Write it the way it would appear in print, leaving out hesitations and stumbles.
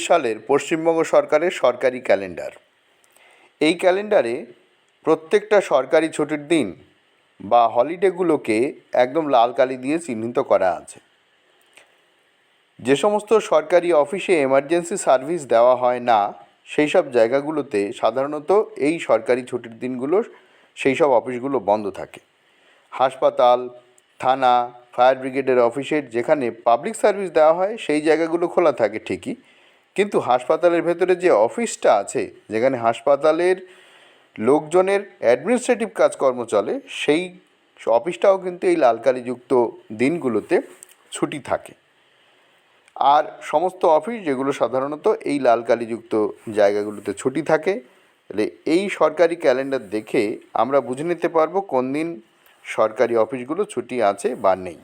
সালের পশ্চিমবঙ্গ সরকারের সরকারি ক্যালেন্ডার। এই ক্যালেন্ডারে প্রত্যেকটা সরকারি ছুটির দিন বা হলিডেগুলোকে একদম লাল কালি দিয়ে চিহ্নিত করা আছে। যে সমস্ত সরকারি অফিসে এমার্জেন্সি সার্ভিস দেওয়া হয় না, সেই সব জায়গাগুলোতে সাধারণত এই সরকারি ছুটির দিনগুলো সেই সব অফিসগুলো বন্ধ থাকে। হাসপাতাল, থানা, ফায়ার ব্রিগেডের অফিসের যেখানে পাবলিক সার্ভিস দেওয়া হয় সেই জায়গাগুলো খোলা থাকে ঠিকই, কিন্তু হাসপাতালের ভেতরে যে অফিসটা আছে, যেখানে হাসপাতালের লোকজনের অ্যাডমিনিস্ট্রেটিভ কাজকর্ম চলে, সেই অফিসটাও কিন্তু এই লাল কালিযুক্ত দিনগুলোতে ছুটি থাকে। আর সমস্ত অফিস যেগুলো সাধারণত এই লাল কালিযুক্ত জায়গাগুলোতে ছুটি থাকে, তাহলে এই সরকারি ক্যালেন্ডার দেখে আমরা বুঝে নিতে পারবো কোন দিন সরকারি অফিসগুলো ছুটি আছে বা নেই।